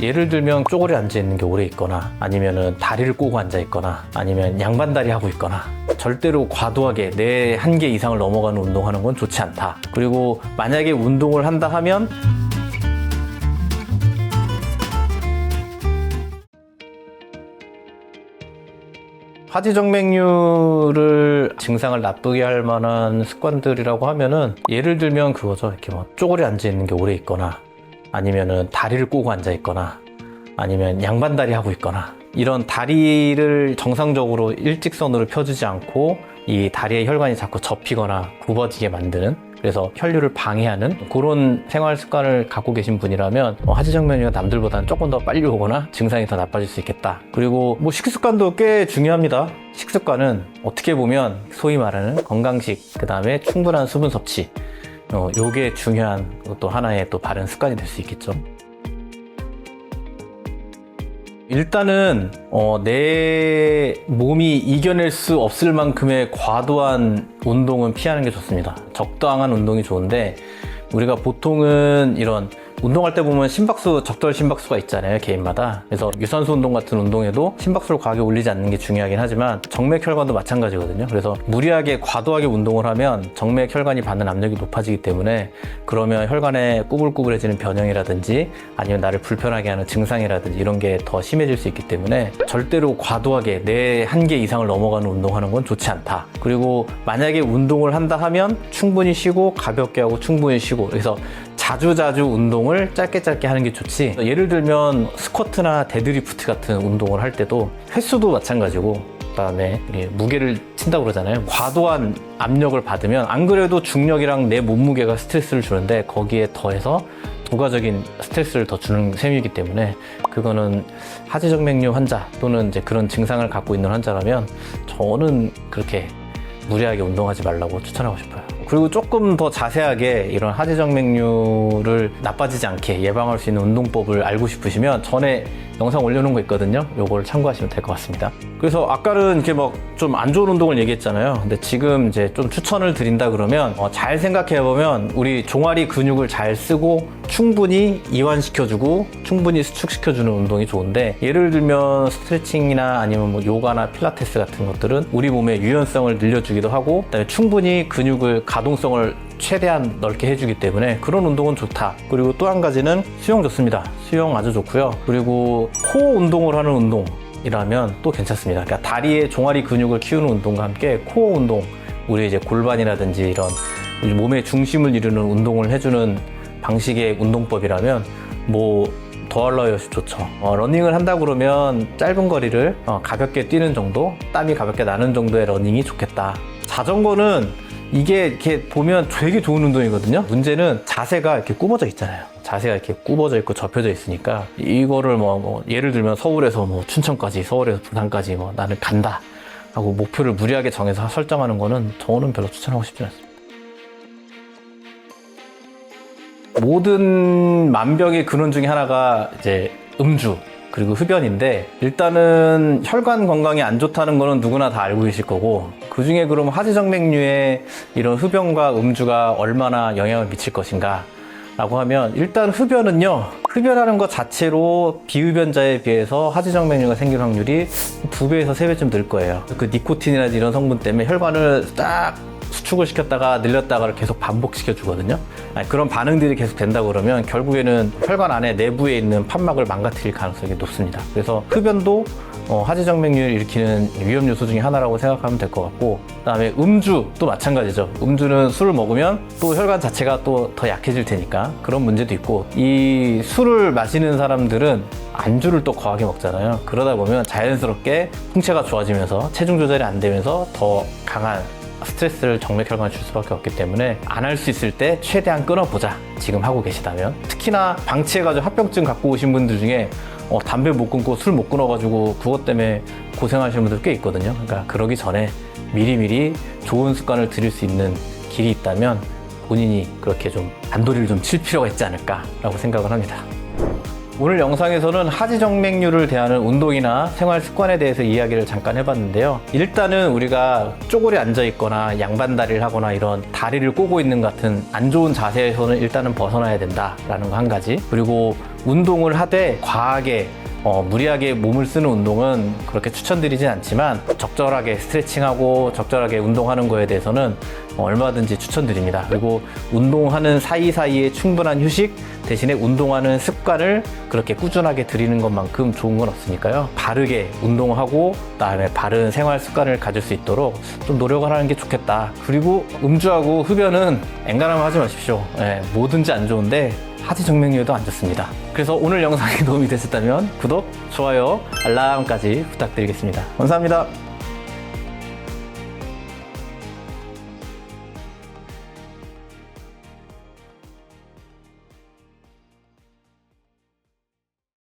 예를 들면 쪼그려 앉아 있는 게 오래 있거나 아니면은 다리를 꼬고 앉아 있거나 아니면 양반다리 하고 있거나 절대로 과도하게 내 한계 이상을 넘어가는 운동하는 건 좋지 않다. 그리고 만약에 운동을 한다 하면 하지정맥류를 증상을 나쁘게 할 만한 습관들이라고 하면은 예를 들면 그거죠. 이렇게 뭐 쪼그려 앉아 있는 게 오래 있거나 아니면은 다리를 꼬고 앉아 있거나 아니면 양반다리 하고 있거나 이런 다리를 정상적으로 일직선으로 펴주지 않고 이 다리의 혈관이 자꾸 접히거나 굽어지게 만드는, 그래서 혈류를 방해하는 그런 생활 습관을 갖고 계신 분이라면 하지정맥류가 남들보다는 조금 더 빨리 오거나 증상이 더 나빠질 수 있겠다. 그리고 식습관도 꽤 중요합니다. 식습관은 어떻게 보면 소위 말하는 건강식, 그 다음에 충분한 수분 섭취, 요게 중요한 또 하나의 또 바른 습관이 될 수 있겠죠. 일단은 내 몸이 이겨낼 수 없을 만큼의 과도한 운동은 피하는 게 좋습니다. 적당한 운동이 좋은데, 우리가 보통은 이런 운동할 때 보면 심박수, 적절 심박수가 있잖아요, 개인마다. 그래서 유산소 운동 같은 운동에도 심박수를 과하게 올리지 않는 게 중요하긴 하지만 정맥혈관도 마찬가지거든요. 그래서 무리하게 과도하게 운동을 하면 정맥혈관이 받는 압력이 높아지기 때문에, 그러면 혈관에 꾸불꾸불해지는 변형이라든지 아니면 나를 불편하게 하는 증상이라든지 이런 게 더 심해질 수 있기 때문에 절대로 과도하게 내 한계 이상을 넘어가는 운동하는 건 좋지 않다. 그리고 만약에 운동을 한다 하면 충분히 쉬고 가볍게 하고 충분히 쉬고, 그래서 자주자주 운동을 짧게 하는 게 좋지. 예를 들면 스쿼트나 데드리프트 같은 운동을 할 때도 횟수도 마찬가지고, 그다음에 무게를 친다고 그러잖아요. 과도한 압력을 받으면 안 그래도 중력이랑 내 몸무게가 스트레스를 주는데 거기에 더해서 부가적인 스트레스를 더 주는 셈이기 때문에, 그거는 하지정맥류 환자 또는 이제 그런 증상을 갖고 있는 환자라면 저는 그렇게 무리하게 운동하지 말라고 추천하고 싶어요. 그리고 조금 더 자세하게 이런 하지정맥류를 나빠지지 않게 예방할 수 있는 운동법을 알고 싶으시면 전에 영상 올려놓은 거 있거든요. 요걸 참고하시면 될 것 같습니다. 그래서 아까는 이렇게 좀 안 좋은 운동을 얘기했잖아요. 근데 지금 이제 좀 추천을 드린다 그러면 잘 생각해보면 우리 종아리 근육을 잘 쓰고 충분히 이완시켜주고 충분히 수축시켜주는 운동이 좋은데, 예를 들면 스트레칭이나 아니면 요가나 필라테스 같은 것들은 우리 몸의 유연성을 늘려주기도 하고, 그다음에 충분히 근육을 가동성을 최대한 넓게 해주기 때문에 그런 운동은 좋다. 그리고 또 한 가지는 수영 좋습니다. 수영 아주 좋고요. 그리고 코어 운동을 하는 운동이라면 또 괜찮습니다. 그러니까 다리의 종아리 근육을 키우는 운동과 함께 코어 운동, 우리 이제 골반이라든지 이런 몸의 중심을 이루는 운동을 해주는 방식의 운동법이라면 더할 나위 없이 좋죠. 러닝을 한다 그러면 짧은 거리를 가볍게 뛰는 정도, 땀이 가볍게 나는 정도의 러닝이 좋겠다. 자전거는 이게 이렇게 보면 되게 좋은 운동이거든요. 문제는 자세가 이렇게 굽어져 있잖아요. 자세가 이렇게 굽어져 있고 접혀져 있으니까 이거를 예를 들면 서울에서 춘천까지, 서울에서 부산까지 나는 간다 하고 목표를 무리하게 정해서 설정하는 거는 저는 별로 추천하고 싶지 않습니다. 모든 만병의 근원 중에 하나가 이제 음주 그리고 흡연인데, 일단은 혈관 건강이 안 좋다는 거는 누구나 다 알고 계실 거고, 그 중에 그럼 하지정맥류의 이런 흡연과 음주가 얼마나 영향을 미칠 것인가 라고 하면, 일단 흡연은요, 흡연하는 것 자체로 비흡연자에 비해서 하지정맥류가 생길 확률이 2배에서 3배쯤 늘 거예요. 그 니코틴이라든지 이런 성분 때문에 혈관을 딱 수축을 시켰다가 늘렸다가를 계속 반복시켜 주거든요. 그런 반응들이 계속 된다 그러면 결국에는 혈관 안에 내부에 있는 판막을 망가뜨릴 가능성이 높습니다. 그래서 흡연도 하지정맥류를 일으키는 위험 요소 중에 하나라고 생각하면 될 것 같고, 그다음에 음주도 마찬가지죠. 음주는 술을 먹으면 또 혈관 자체가 또 더 약해질 테니까 그런 문제도 있고, 이 술을 마시는 사람들은 안주를 또 거하게 먹잖아요. 그러다 보면 자연스럽게 풍채가 좋아지면서 체중 조절이 안 되면서 더 강한 스트레스를 정맥혈관에 줄 수밖에 없기 때문에 안 할 수 있을 때 최대한 끊어보자, 지금 하고 계시다면. 특히나 방치해가지고 합병증 갖고 오신 분들 중에 담배 못 끊고 술 못 끊어가지고 그것 때문에 고생하시는 분들 꽤 있거든요. 그러니까 그러기 전에 미리미리 좋은 습관을 들일 수 있는 길이 있다면 본인이 그렇게 좀 단도리를 좀 칠 필요가 있지 않을까라고 생각을 합니다. 오늘 영상에서는 하지정맥류를 대하는 운동이나 생활 습관에 대해서 이야기를 잠깐 해봤는데요. 일단은 우리가 쪼그려 앉아있거나 양반다리를 하거나 이런 다리를 꼬고 있는 같은 안 좋은 자세에서는 일단은 벗어나야 된다라는 거 한 가지. 그리고 운동을 하되 과하게 무리하게 몸을 쓰는 운동은 그렇게 추천드리진 않지만 적절하게 스트레칭하고 적절하게 운동하는 거에 대해서는 얼마든지 추천드립니다. 그리고 운동하는 사이사이에 충분한 휴식 대신에 운동하는 습관을 그렇게 꾸준하게 들이는 것만큼 좋은 건 없으니까요. 바르게 운동하고 그다음에 바른 생활 습관을 가질 수 있도록 좀 노력을 하는 게 좋겠다. 그리고 음주하고 흡연은 엔간하면 하지 마십시오. 뭐든지 안 좋은데 하지정맥류도 안 좋습니다. 그래서 오늘 영상이 도움이 되셨다면 구독, 좋아요, 알람까지 부탁드리겠습니다. 감사합니다.